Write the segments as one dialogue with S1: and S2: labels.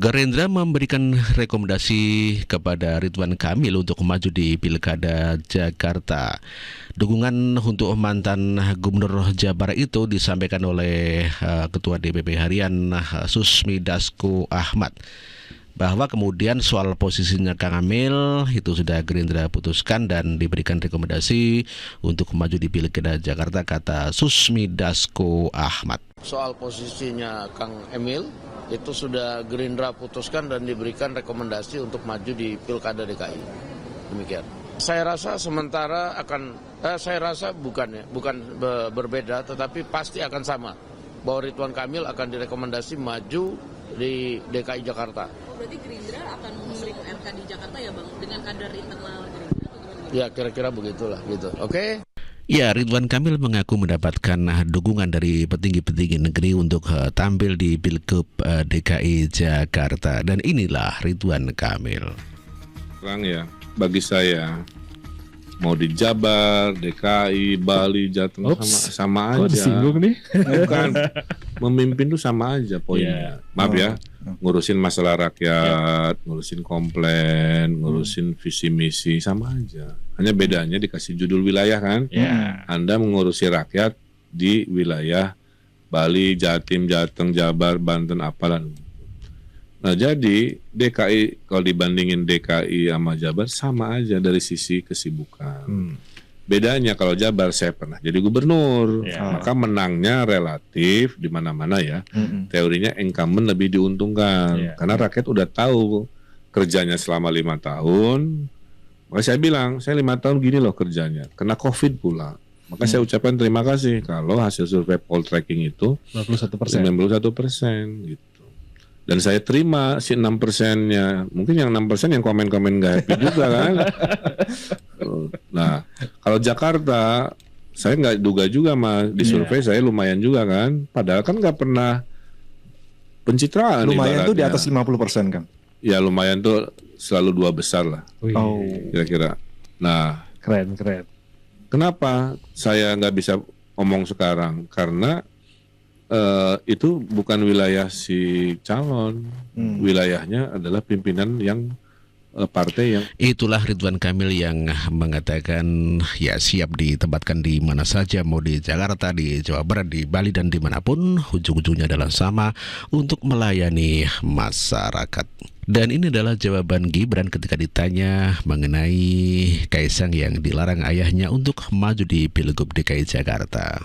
S1: Gerindra memberikan rekomendasi kepada Ridwan Kamil untuk maju di Pilkada Jakarta. Dukungan untuk mantan Gubernur Jabar itu disampaikan oleh Ketua DPP Harian Susmi Dasko Ahmad. Bahwa kemudian soal posisinya Kang Emil itu sudah Gerindra putuskan dan diberikan rekomendasi untuk maju di Pilkada Jakarta, kata Susmi Dasko Ahmad.
S2: Soal posisinya Kang Emil itu sudah Gerindra putuskan dan diberikan rekomendasi untuk maju di Pilkada DKI. Demikian. Saya rasa sementara bukan berbeda, tetapi pasti akan sama. Bahwa Ridwan Kamil akan direkomendasi maju di DKI Jakarta.
S3: Berarti Gerindra akan memberikan RK di Jakarta ya Bang, dengan kadar internal Gerindra?
S2: Ya kira-kira begitulah gitu. Oke?
S1: Ya, Ridwan Kamil mengaku mendapatkan dukungan dari petinggi-petinggi negeri untuk tampil di Pilgub DKI Jakarta. Dan inilah Ridwan Kamil.
S4: Terang ya, bagi saya mau di Jabar, DKI, Bali, Jateng sama aja.
S5: Kok disinggung nih?
S4: Bukan, memimpin tuh sama aja poinnya. Maaf ya, ngurusin masalah rakyat, ngurusin komplain, ngurusin visi misi sama aja. Hanya bedanya dikasih judul wilayah kan. Anda mengurusi rakyat di wilayah Bali, Jatim, Jateng, Jabar, Banten, apalah. Nah jadi DKI, kalau dibandingin DKI sama Jabar sama aja dari sisi kesibukan. Bedanya kalau Jabar saya pernah jadi gubernur, maka menangnya relatif di mana-mana ya. Teorinya incumbent lebih diuntungkan karena rakyat udah tahu kerjanya selama 5 tahun. Maka saya bilang, saya 5 tahun gini loh kerjanya, kena COVID pula. Maka saya ucapkan terima kasih kalau hasil survei poll tracking itu 91% gitu. Dan saya terima si 6%-nya. Mungkin yang 6% yang komen-komen gak happy juga kan. Nah, kalau Jakarta, saya nggak duga juga Mas. Di survei saya lumayan juga kan. Padahal kan nggak pernah pencitraan.
S5: Lumayan tuh di atas 50% kan?
S4: Ya lumayan tuh selalu 2 besar lah. Kira-kira. Nah,
S5: keren.
S4: Kenapa saya nggak bisa ngomong sekarang? Karena itu bukan wilayah si calon, wilayahnya adalah pimpinan yang partai yang.
S1: Itulah Ridwan Kamil yang mengatakan ya siap ditempatkan di mana saja, mau di Jakarta, di Jawa Barat, di Bali dan dimanapun, ujung-ujungnya adalah sama untuk melayani masyarakat. Dan ini adalah jawaban Gibran ketika ditanya mengenai Kaisang yang dilarang ayahnya untuk maju di Pilgub DKI Jakarta.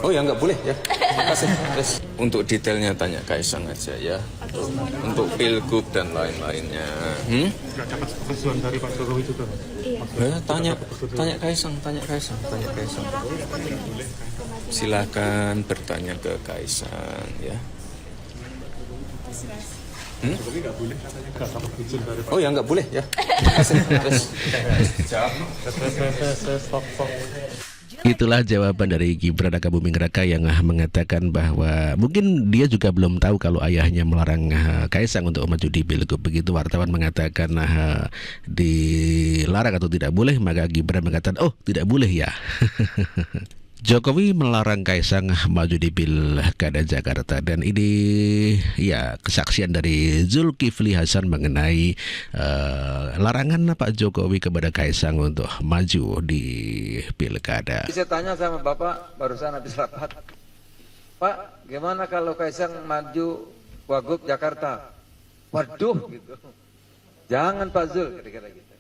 S6: Oh ya nggak boleh ya. Terima kasih. Untuk detailnya tanya Kaisang aja ya. Untuk Pilgub dan lain-lainnya.
S7: Nggak dapat persetujuan dari Pak Jokowi juga.
S6: Tanya Kaisang. Silakan bertanya ke Kaisang ya. Oh ya nggak boleh ya. Terima kasih.
S1: Itulah jawaban dari Gibran Rakabuming Raka yang mengatakan bahwa mungkin dia juga belum tahu kalau ayahnya melarang Kaisang untuk maju di Pilgub. Begitu wartawan mengatakan dilarang atau tidak boleh, maka Gibran mengatakan oh tidak boleh ya. Jokowi melarang Kaisang maju di Pilkada Jakarta, dan ini ya kesaksian dari Zulkifli Hasan mengenai larangan Pak Jokowi kepada Kaisang untuk maju di Pilkada.
S8: Saya tanya sama Bapak barusan habis rapat, Pak, gimana kalau Kaisang maju Wagub Jakarta? Waduh, gitu. Jangan Pak Zul, kira-kira gitu.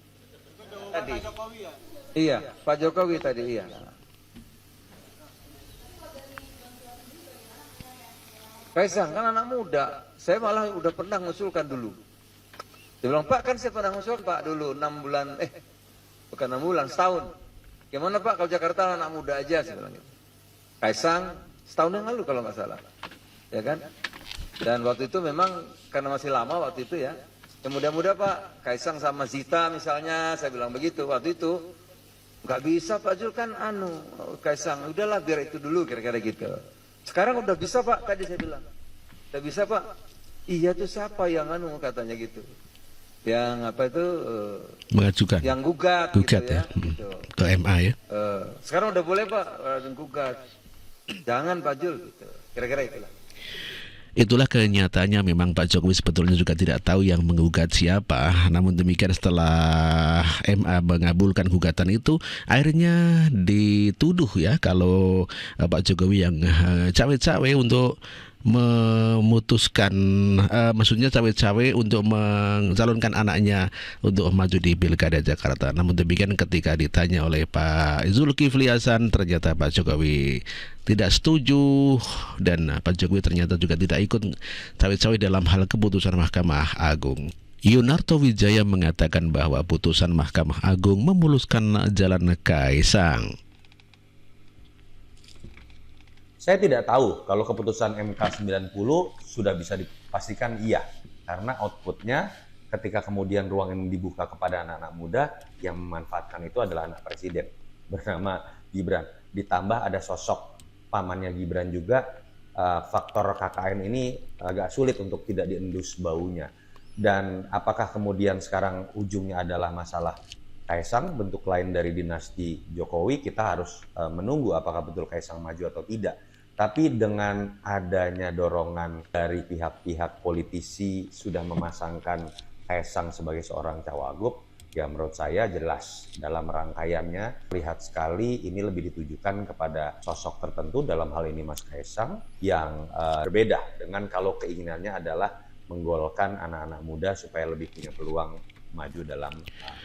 S8: Tadi. Iya, Pak Jokowi tadi iya. Kaisang kan anak muda, saya malah udah pernah ngusulkan dulu. Dia bilang, Pak kan saya pernah ngusulkan Pak dulu 6 bulan, bukan 6 bulan, setahun. Gimana Pak kalau Jakarta anak muda aja, saya bilang gitu. Kaisang setahun yang lalu kalau nggak salah, ya kan? Dan waktu itu memang karena masih lama waktu itu ya, muda-muda Pak, Kaisang sama Zita misalnya, saya bilang begitu waktu itu. Nggak bisa Pak Jul kan Kaisang, udahlah biar itu dulu kira-kira gitu. Sekarang udah bisa Pak, tadi saya bilang. Udah bisa Pak. Iya tuh siapa yang katanya gitu. Yang apa itu
S1: mengajukan.
S8: Yang gugat
S1: gitu
S8: ya. Gitu.
S1: Ke MA ya.
S8: Sekarang udah boleh Pak, gugat. Jangan Pak Jul gitu. Kira-kira itulah.
S1: Itulah kenyataannya, memang Pak Jokowi sebetulnya juga tidak tahu yang menggugat siapa. Namun demikian setelah MA mengabulkan gugatan itu, akhirnya dituduh ya kalau Pak Jokowi yang cawe-cawe untuk memutuskan, maksudnya cawe-cawe untuk mencalonkan anaknya untuk maju di Pilkada Jakarta. Namun demikian ketika ditanya oleh Pak Zulkifli Hasan, ternyata Pak Jokowi tidak setuju, dan Pak Jokowi ternyata juga tidak ikut cawe-cawe dalam hal keputusan Mahkamah Agung. Yunarto Wijaya mengatakan bahwa putusan Mahkamah Agung memuluskan jalan Kaisang.
S9: Saya tidak tahu kalau keputusan MK 90 sudah bisa dipastikan iya, karena outputnya ketika kemudian ruang ini dibuka kepada anak-anak muda, yang memanfaatkan itu adalah anak presiden bernama Gibran. Ditambah ada sosok pamannya Gibran juga, faktor KKN ini agak sulit untuk tidak diendus baunya. Dan apakah kemudian sekarang ujungnya adalah masalah Kaisang, bentuk lain dari dinasti Jokowi, kita harus menunggu apakah betul Kaisang maju atau tidak. Tapi dengan adanya dorongan dari pihak-pihak politisi sudah memasangkan Kaisang sebagai seorang cawagup, ya menurut saya jelas dalam rangkaiannya lihat sekali ini lebih ditujukan kepada sosok tertentu, dalam hal ini Mas Kaisang, yang berbeda dengan kalau keinginannya adalah menggolkan anak-anak muda supaya lebih punya peluang maju dalam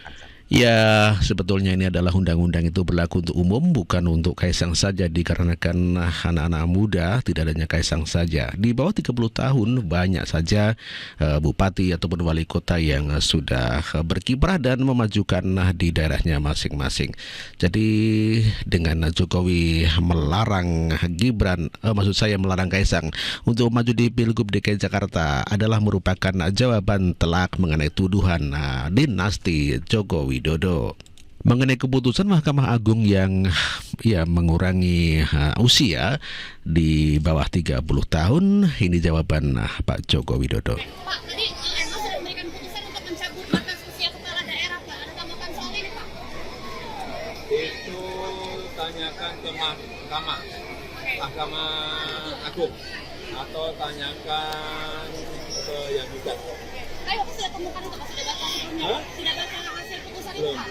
S9: kancah.
S1: Ya, sebetulnya ini adalah undang-undang itu berlaku untuk umum, bukan untuk Kaisang saja, dikarenakan anak-anak muda tidak hanya Kaisang saja. Di bawah 30 tahun banyak saja bupati ataupun wali kota yang sudah berkiprah dan memajukan di daerahnya masing-masing. Jadi dengan Jokowi melarang Gibran, maksud saya melarang Kaisang untuk maju di Pilgub DKI Jakarta adalah merupakan jawaban telak mengenai tuduhan dinasti Jokowi Widodo. Mengenai keputusan Mahkamah Agung yang mengurangi usia di bawah 30 tahun, ini jawaban Pak Joko Widodo.
S10: Pak, tadi MA sudah memberikan keputusan untuk mencabut batas usia kepala daerah, Pak. Ada tanggapan soal ini, Pak?
S6: Itu tanyakan ke Mahkamah Agung atau tanyakan ke yang juga.
S10: Ayo, sudah temukan itu, Pak. Sudah baca sebelumnya. Sudah baca hasil putusan itu, Pak.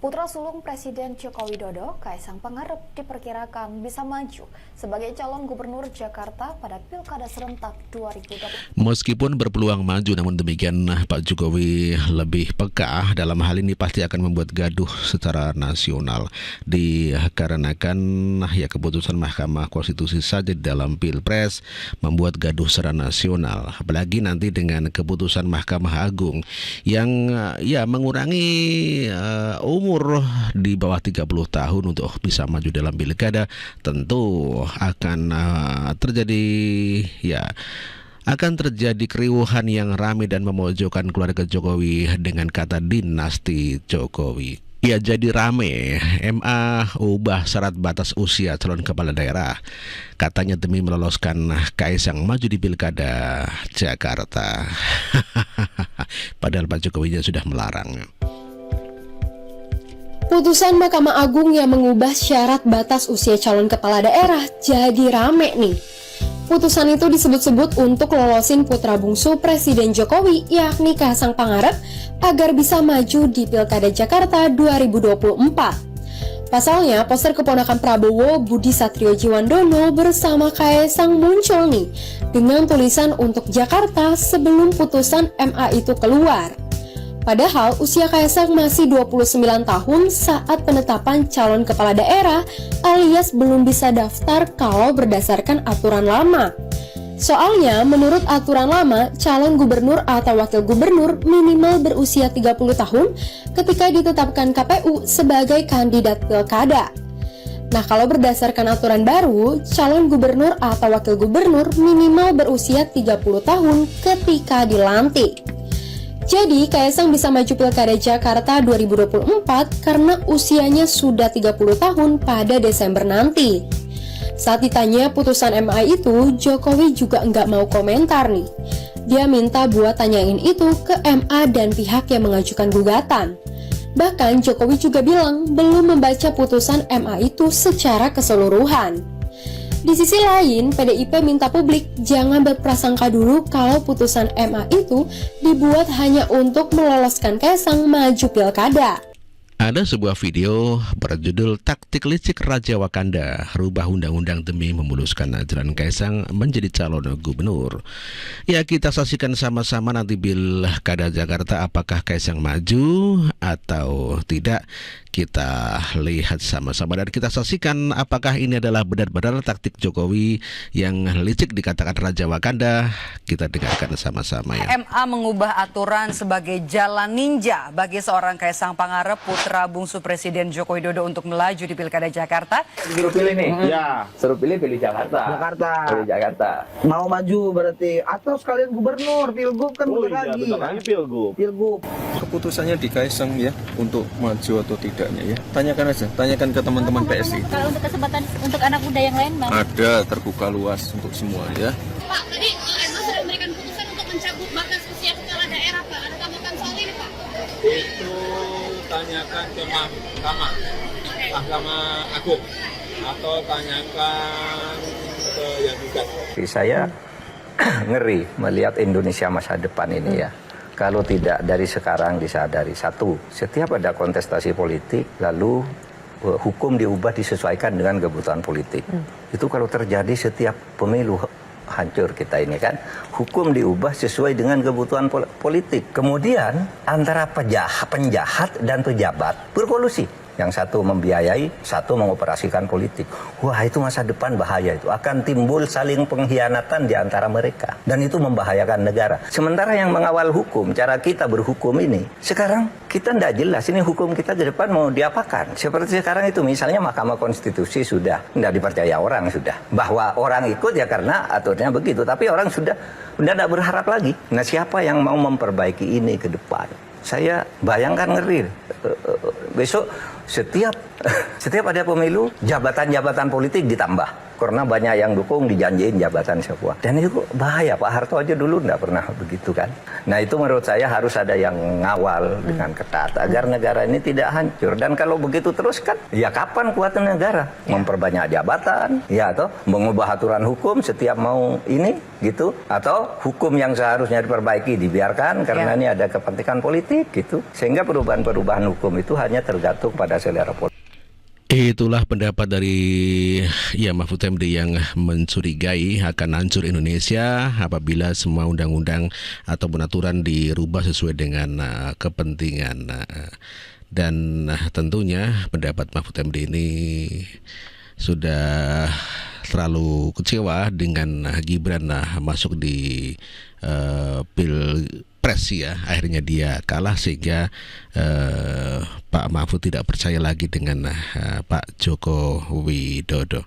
S11: Putra sulung Presiden Joko Widodo, Kaisang Pangarep, diperkirakan bisa maju sebagai calon gubernur Jakarta pada Pilkada serentak 2020.
S1: Meskipun berpeluang maju, namun demikian Pak Jokowi lebih peka dalam hal ini pasti akan membuat gaduh secara nasional. Dikarenakan ya keputusan Mahkamah Konstitusi saja di dalam Pilpres membuat gaduh secara nasional. Apalagi nanti dengan keputusan Mahkamah Agung yang mengurangi umur di bawah 30 tahun untuk bisa maju dalam pilkada, tentu akan terjadi keriuhan yang ramai dan memojokkan keluarga Jokowi dengan kata dinasti Jokowi. Ya, jadi rame. MA ubah syarat batas usia calon kepala daerah, katanya demi meloloskan Kaisang maju di Pilkada Jakarta. Padahal Pak Jokowi sudah melarang.
S12: Putusan Mahkamah Agung yang mengubah syarat batas usia calon kepala daerah jadi rame nih. Putusan itu disebut-sebut untuk lolosin putra bungsu Presiden Jokowi, yakni Kaisang Pangarep, agar bisa maju di Pilkada Jakarta 2024. Pasalnya, poster keponakan Prabowo, Budi Satriojiwandono bersama Kaisang muncul nih, dengan tulisan untuk Jakarta sebelum putusan MA itu keluar. Padahal usia Kaisang masih 29 tahun saat penetapan calon kepala daerah, alias belum bisa daftar kalau berdasarkan aturan lama. Soalnya menurut aturan lama, calon gubernur atau wakil gubernur minimal berusia 30 tahun ketika ditetapkan KPU sebagai kandidat pilkada. Nah, kalau berdasarkan aturan baru, calon gubernur atau wakil gubernur minimal berusia 30 tahun ketika dilantik. Jadi, Kaisang bisa maju Pilkada Jakarta 2024 karena usianya sudah 30 tahun pada Desember nanti. Saat ditanya putusan MA itu, Jokowi juga nggak mau komentar nih. Dia minta buat tanyain itu ke MA dan pihak yang mengajukan gugatan. Bahkan Jokowi juga bilang belum membaca putusan MA itu secara keseluruhan. Di sisi lain, PDIP minta publik jangan berprasangka dulu kalau putusan MA itu dibuat hanya untuk meloloskan Kaisang maju pilkada.
S1: Ada sebuah video berjudul Taktik Licik Raja Wakanda, rubah undang-undang demi memuluskan jalan Kaisang menjadi calon gubernur. Ya, kita saksikan sama-sama nanti Pilkada Jakarta apakah Kaisang maju atau tidak. Kita lihat sama-sama dan kita saksikan apakah ini adalah benar-benar taktik Jokowi yang licik dikatakan Raja Wakanda. Kita dengarkan sama-sama ya.
S13: MA mengubah aturan sebagai jalan ninja bagi seorang Kaisang Pangarep, putra bungsu Presiden Joko Widodo untuk melaju di Pilkada Jakarta.
S14: Suruh pilih nih?
S15: Ya.
S14: Suruh pilih Jakarta. Pilih Jakarta. Mau maju berarti atau sekalian gubernur, pilgub kan bukan lagi.
S15: Bentar lagi pilgub.
S6: Keputusannya di Kaisang ya untuk maju atau tidaknya ya. Tanyakan aja, tanyakan ke teman-teman PSI.
S10: Kalau untuk kesempatan untuk anak muda yang lain, Bang?
S6: Ada, terbuka luas untuk semua ya.
S10: Pak, tadi MA sudah memberikan putusan untuk mencabut batas usia kepala daerah, Pak. Ada tanggapan soal ini, Pak?
S4: Itu tanyakan ke Mahkamah Agung atau tanyakan ke yang gugat.
S14: Saya ngeri melihat Indonesia masa depan ini ya. Kalau tidak dari sekarang disadari, satu, setiap ada kontestasi politik, lalu hukum diubah disesuaikan dengan kebutuhan politik. Itu kalau terjadi setiap pemilu hancur kita ini kan. Hukum diubah sesuai dengan kebutuhan politik. Kemudian antara penjahat dan pejabat berkolusi. Yang satu membiayai, satu mengoperasikan politik. Wah, itu masa depan bahaya itu. Akan timbul saling pengkhianatan di antara mereka. Dan itu membahayakan negara. Sementara yang mengawal hukum, cara kita berhukum ini, sekarang kita tidak jelas. Ini hukum kita ke depan mau diapakan. Seperti sekarang itu, misalnya Mahkamah Konstitusi sudah tidak dipercaya orang sudah. Bahwa orang ikut ya karena aturannya begitu. Tapi orang sudah tidak berharap lagi. Nah, siapa yang mau memperbaiki ini ke depan? Saya bayangkan ngeri. Besok setiap ada pemilu, jabatan-jabatan politik ditambah. Karena banyak yang dukung dijanjiin jabatan semua. Dan itu bahaya. Pak Harto aja dulu tidak pernah begitu kan. Nah itu menurut saya harus ada yang ngawal dengan ketat. Agar negara ini tidak hancur. Dan kalau begitu terus kan, ya kapan kuatnya negara? Memperbanyak jabatan, ya atau mengubah aturan hukum setiap mau ini gitu. Atau hukum yang seharusnya diperbaiki dibiarkan karena ini ada kepentingan politik gitu. Sehingga perubahan-perubahan hukum itu hanya tergantung pada selera politik.
S1: Itulah pendapat dari Mahfud MD yang mencurigai akan hancur Indonesia apabila semua undang-undang ataupun aturan dirubah sesuai dengan kepentingan. Dan tentunya pendapat Mahfud MD ini sudah terlalu kecewa dengan Gibran masuk di Pilpres ya. Akhirnya dia kalah sehingga Pak Mahfud tidak percaya lagi dengan Pak Joko Widodo.